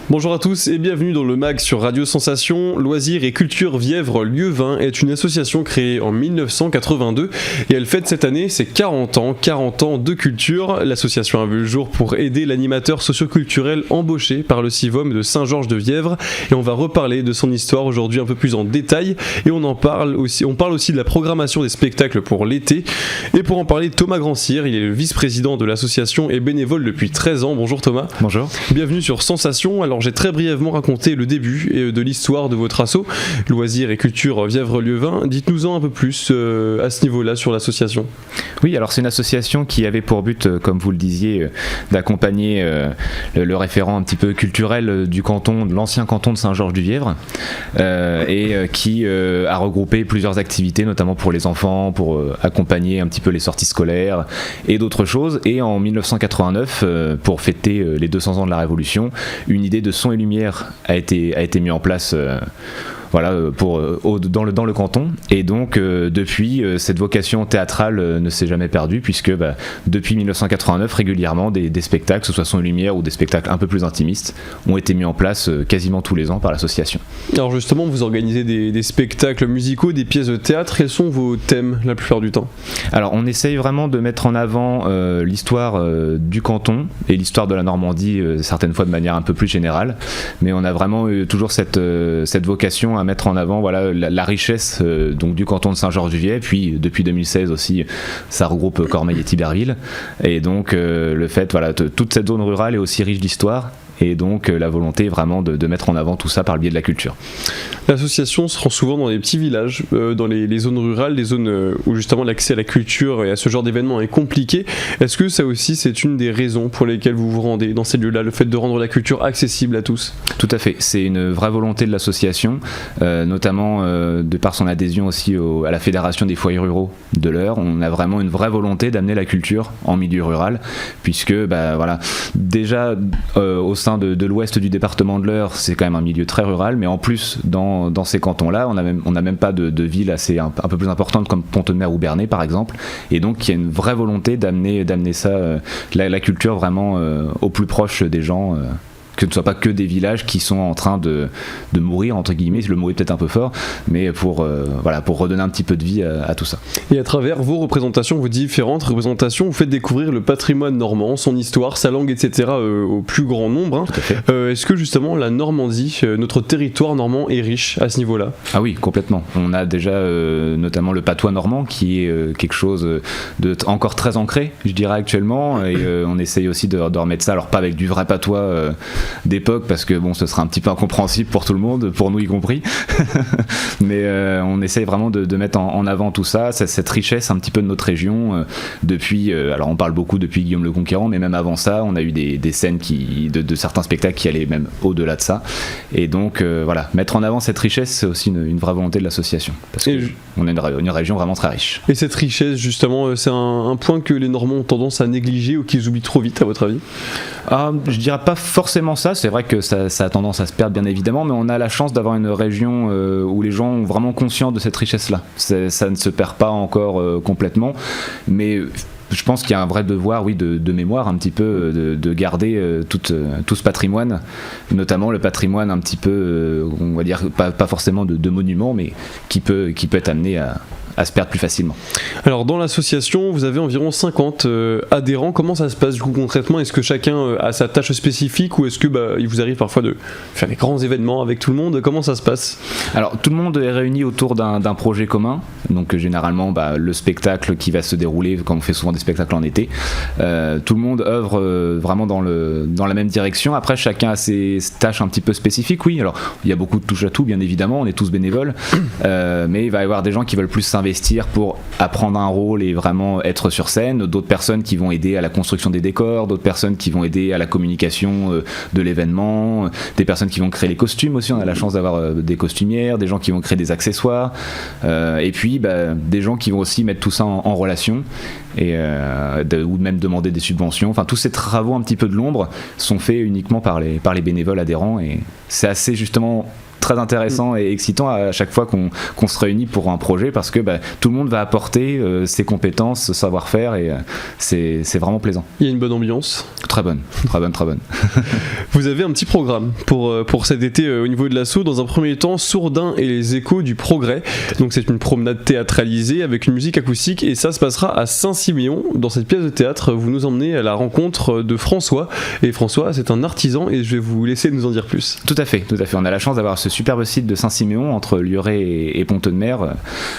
Bonjour à tous et bienvenue dans le MAG sur Radio Sensation. Loisirs et Culture Vièvre Lieuvin est une association créée en 1982 et elle fête cette année ses 40 ans de culture. L'association a vu le jour pour aider l'animateur socioculturel embauché par le CIVOM de Saint-Georges-de-Vièvre et on va reparler de son histoire aujourd'hui un peu plus en détail et on parle aussi de la programmation des spectacles pour l'été. Et pour en parler, Thomas Grandcir, il est le vice-président de l'association et bénévole depuis 13 ans. Bonjour Thomas. Bonjour. Bienvenue sur Sensation. Alors j'ai très brièvement raconté le début de l'histoire de votre asso, Loisirs et Culture Vièvre Lieuvin. Dites-nous-en un peu plus à ce niveau-là sur l'association. Oui, alors c'est une association qui avait pour but, comme vous le disiez, d'accompagner le référent un petit peu culturel du canton, de l'ancien canton de Saint-Georges-du-Vièvre, et qui a regroupé plusieurs activités, notamment pour les enfants, pour accompagner un petit peu les sorties scolaires et d'autres choses. Et en 1989, pour fêter les 200 ans de la Révolution, une idée de son et lumière a été mise en place dans le canton. Et donc depuis, cette vocation théâtrale ne s'est jamais perdue, puisque depuis 1989 régulièrement des spectacles, que ce soit son et lumière ou des spectacles un peu plus intimistes, ont été mis en place quasiment tous les ans par l'association. Alors justement, vous organisez des spectacles musicaux, des pièces de théâtre. Quels sont vos thèmes la plupart du temps ? Alors on essaye vraiment de mettre en avant l'histoire du canton et l'histoire de la Normandie, certaines fois de manière un peu plus générale, mais on a vraiment toujours cette vocation à mettre en avant la richesse donc du canton de Saint-Georges-du-Vièvre. Puis depuis 2016 aussi, ça regroupe Cormeilles et Thiberville, et donc le fait toute cette zone rurale est aussi riche d'histoire. Et donc la volonté vraiment de mettre en avant tout ça par le biais de la culture. L'association se rend souvent dans les petits villages, dans les zones rurales, les zones où justement l'accès à la culture et à ce genre d'événement est compliqué. Est-ce que ça aussi c'est une des raisons pour lesquelles vous vous rendez dans ces lieux-là, le fait de rendre la culture accessible à tous ? Tout à fait, c'est une vraie volonté de l'association, notamment de par son adhésion aussi à la Fédération des foyers ruraux de l'Eure. On a vraiment une vraie volonté d'amener la culture en milieu rural, puisque déjà au sein de l'ouest du département de l'Eure, c'est quand même un milieu très rural, mais en plus dans ces cantons-là, on n'a même pas de villes assez un peu plus importantes comme Pont-de-Mer ou Bernay par exemple, et donc il y a une vraie volonté d'amener ça, la culture vraiment au plus proche des gens. Que ce ne soit pas que des villages qui sont en train de mourir, entre guillemets, le mot est peut-être un peu fort, mais pour redonner un petit peu de vie à tout ça. Et à travers vos représentations, vos différentes représentations, vous faites découvrir le patrimoine normand, son histoire, sa langue, etc. Au plus grand nombre. Tout à fait. Est-ce que justement la Normandie, notre territoire normand est riche à ce niveau-là ? Ah oui, complètement. On a déjà notamment le patois normand qui est quelque chose de encore très ancré, je dirais actuellement, et on essaye aussi de remettre ça, alors pas avec du vrai patois d'époque, parce que ce serait un petit peu incompréhensible pour tout le monde, pour nous y compris, mais on essaye vraiment de mettre en avant tout ça, cette richesse un petit peu de notre région, depuis, alors on parle beaucoup depuis Guillaume le Conquérant, mais même avant ça, on a eu des scènes de certains spectacles qui allaient même au-delà de ça, et donc mettre en avant cette richesse, c'est aussi une vraie volonté de l'association, parce qu'on a une région vraiment très riche. Et cette richesse, justement, c'est un point que les Normands ont tendance à négliger ou qu'ils oublient trop vite, à votre avis ? Je dirais pas forcément ça, c'est vrai que ça a tendance à se perdre bien évidemment, mais on a la chance d'avoir une région où les gens sont vraiment conscients de cette richesse-là. Ça ne se perd pas encore complètement, mais je pense qu'il y a un vrai devoir, de mémoire un petit peu, de garder tout ce patrimoine, notamment le patrimoine un petit peu, on va dire, pas forcément de monuments, mais qui peut être amené à se perdre plus facilement. Alors dans l'association, vous avez environ 50 adhérents. Comment ça se passe du coup concrètement ? Est-ce que chacun a sa tâche spécifique ou est-ce que il vous arrive parfois de faire des grands événements avec tout le monde ? Comment ça se passe ? Alors tout le monde est réuni autour d'un projet commun. Donc généralement le spectacle qui va se dérouler, quand on fait souvent des spectacles en été, tout le monde œuvre vraiment dans la même direction. Après chacun a ses tâches un petit peu spécifiques. Oui, alors il y a beaucoup de touche à tout bien évidemment, on est tous bénévoles, mais il va y avoir des gens qui veulent plus s'investir pour apprendre un rôle et vraiment être sur scène, d'autres personnes qui vont aider à la construction des décors, d'autres personnes qui vont aider à la communication de l'événement, des personnes qui vont créer les costumes aussi, on a la chance d'avoir des costumières, des gens qui vont créer des accessoires, et puis des gens qui vont aussi mettre tout ça en relation ou même demander des subventions. Enfin, tous ces travaux un petit peu de l'ombre sont faits uniquement par les bénévoles adhérents, et c'est assez justement très intéressant et excitant à chaque fois qu'on se réunit pour un projet, parce que tout le monde va apporter ses compétences, ce savoir-faire, et c'est vraiment plaisant. Il y a une bonne ambiance. Très bonne. Vous avez un petit programme pour cet été au niveau de l'assaut. Dans un premier temps, Sourdin et les échos du progrès. Donc c'est une promenade théâtralisée avec une musique acoustique et ça se passera à Saint-Siméon. Dans cette pièce de théâtre, vous nous emmenez à la rencontre de François. Et François, c'est un artisan et je vais vous laisser nous en dire plus. Tout à fait. On a la chance d'avoir ce superbe site de Saint-Siméon entre Lieuret et Pont-de-Mer.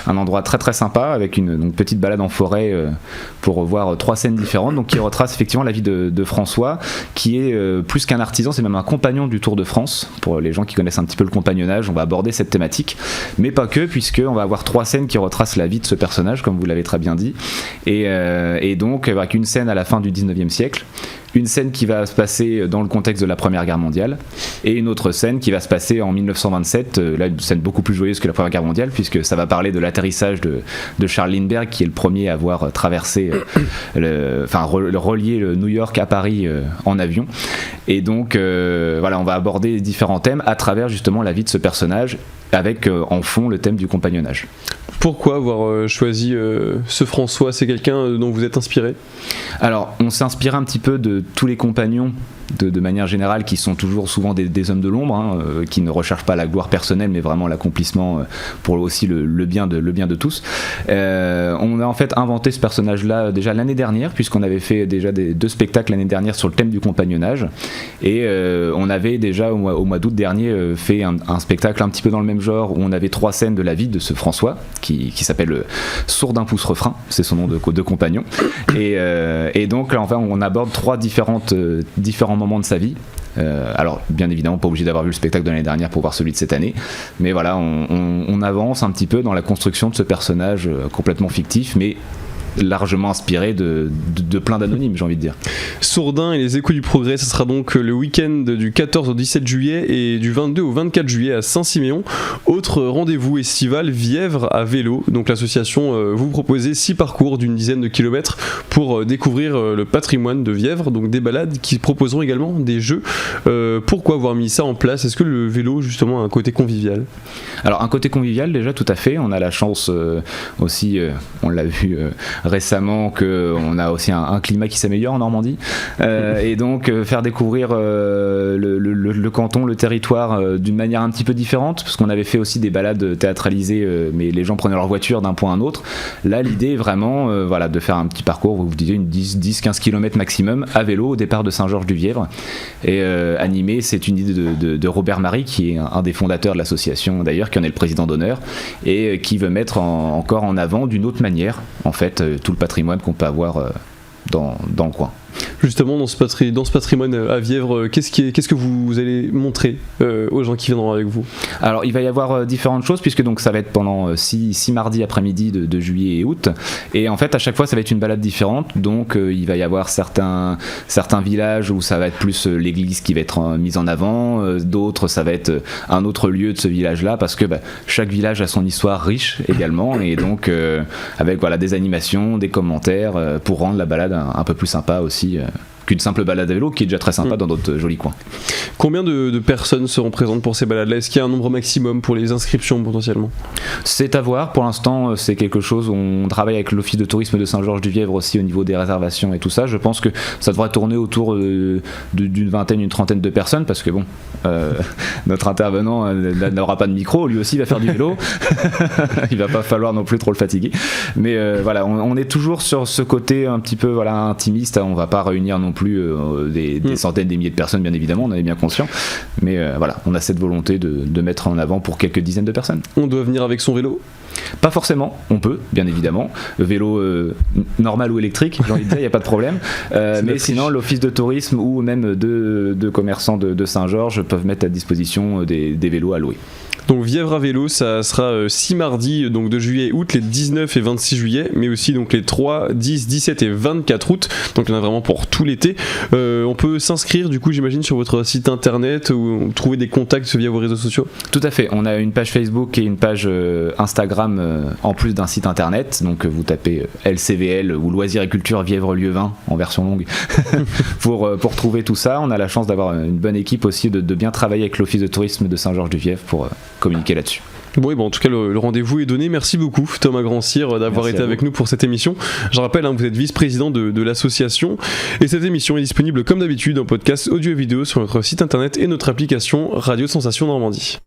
Un endroit très très sympa avec une petite balade en forêt pour voir 3 scènes différentes. Donc qui retrace effectivement la vie de François, qui est plus qu'un artisan, c'est même un compagnon du Tour de France. Pour les gens qui connaissent un petit peu le compagnonnage, on va aborder cette thématique, mais pas que, puisqu'on va avoir 3 scènes qui retracent la vie de ce personnage, comme vous l'avez très bien dit, et donc avec une scène à la fin du 19e siècle, une scène qui va se passer dans le contexte de la Première Guerre mondiale et une autre scène qui va se passer en 1927, là une scène beaucoup plus joyeuse que la Première Guerre mondiale puisque ça va parler de l'atterrissage de Charles Lindbergh qui est le premier à avoir traversé relié New York à Paris en avion, et donc on va aborder différents thèmes à travers justement la vie de ce personnage avec en fond le thème du compagnonnage. Pourquoi avoir choisi ce François? C'est quelqu'un dont vous êtes inspiré? Alors, on s'est inspiré un petit peu de tous les compagnons de manière générale qui sont toujours souvent des hommes de l'ombre, qui ne recherchent pas la gloire personnelle mais vraiment l'accomplissement pour aussi le bien de tous. On a en fait inventé ce personnage là déjà l'année dernière puisqu'on avait fait déjà 2 spectacles l'année dernière sur le thème du compagnonnage et on avait déjà au mois d'août dernier fait un spectacle un petit peu dans le même genre où on avait 3 scènes de la vie de ce François qui s'appelle Sourdin pouce refrain, c'est son nom de compagnon, et donc là enfin on aborde 3 différents moments de sa vie. Alors bien évidemment pas obligé d'avoir vu le spectacle de l'année dernière pour voir celui de cette année, mais voilà on avance un petit peu dans la construction de ce personnage complètement fictif mais largement inspiré de plein d'anonymes, j'ai envie de dire. Sourdin et les échos du progrès, ça sera donc le week-end du 14 au 17 juillet et du 22 au 24 juillet à Saint-Siméon. Autre rendez-vous estival, Vièvre à vélo. Donc l'association vous proposez 6 parcours d'une dizaine de kilomètres pour découvrir le patrimoine de Vièvre, donc des balades qui proposeront également des jeux. Pourquoi avoir mis ça en place? Est-ce que le vélo justement a un côté convivial? Alors un côté convivial déjà, tout à fait. On a la chance aussi, on l'a vu récemment, qu'on a aussi un climat qui s'améliore en Normandie et donc faire découvrir le canton, le territoire d'une manière un petit peu différente parce qu'on avait fait aussi des balades théâtralisées mais les gens prenaient leur voiture d'un point à un autre. Là l'idée est vraiment de faire un petit parcours, vous disiez une 10-15 km maximum à vélo au départ de Saint-Georges-du-Vièvre et animé, c'est une idée de Robert Marie qui est un des fondateurs de l'association d'ailleurs, qui en est le président d'honneur et qui veut mettre encore en avant d'une autre manière en fait tout le patrimoine qu'on peut avoir dans le coin. Justement, dans ce patrimoine à Vièvre, qu'est-ce que vous allez montrer aux gens qui viendront avec vous? Alors, il va y avoir différentes choses, puisque donc, ça va être pendant 6 mardis après-midi de juillet et août. Et en fait, à chaque fois, ça va être une balade différente. Donc, il va y avoir certains villages où ça va être plus l'église qui va être mise en avant. D'autres, ça va être un autre lieu de ce village-là, parce que chaque village a son histoire riche également. Et donc, avec des animations, des commentaires, pour rendre la balade un peu plus sympa aussi qu'une simple balade à vélo qui est déjà très sympa dans d'autres jolis coins. Combien de personnes seront présentes pour ces balades-là? Est-ce qu'il y a un nombre maximum pour les inscriptions potentiellement? C'est à voir, pour l'instant c'est quelque chose, on travaille avec l'office de tourisme de Saint-Georges-du-Vièvre aussi au niveau des réservations et tout ça. Je pense que ça devrait tourner autour d'une vingtaine, une trentaine de personnes parce que notre intervenant n'aura pas de micro, lui aussi va faire du vélo. Il va pas falloir non plus trop le fatiguer, mais on est toujours sur ce côté un petit peu intimiste. On va pas réunir non plus des centaines, des milliers de personnes, bien évidemment, on en est bien conscient, mais on a cette volonté de mettre en avant pour quelques dizaines de personnes. On doit venir avec son vélo? Pas forcément, on peut, bien évidemment, vélo normal ou électrique, j'ai envie de dire, il n'y a pas de problème, mais sinon l'office de tourisme ou même de commerçants de Saint-Georges peuvent mettre à disposition des vélos à louer. Donc Vièvre à vélo, ça sera 6 mardis donc de juillet et août, les 19 et 26 juillet, mais aussi donc les 3, 10, 17 et 24 août, donc il y en a vraiment pour tout l'été. On peut s'inscrire du coup j'imagine sur votre site internet ou trouver des contacts via vos réseaux sociaux? Tout à fait, on a une page Facebook et une page Instagram en plus d'un site internet, donc vous tapez LCVL ou Loisirs et Culture Vièvre Lieuvin en version longue pour trouver tout ça. On a la chance d'avoir une bonne équipe aussi, de bien travailler avec l'office de tourisme de Saint-Georges-du-Vièvre pour communiquer là-dessus. Bon, en tout cas, le rendez-vous est donné. Merci beaucoup, Thomas Grand-Cyr, d'avoir été avec nous pour cette émission. Je rappelle, vous êtes vice-président de l'association. Et cette émission est disponible, comme d'habitude, en podcast audio et vidéo sur notre site internet et notre application Radio Sensation Normandie.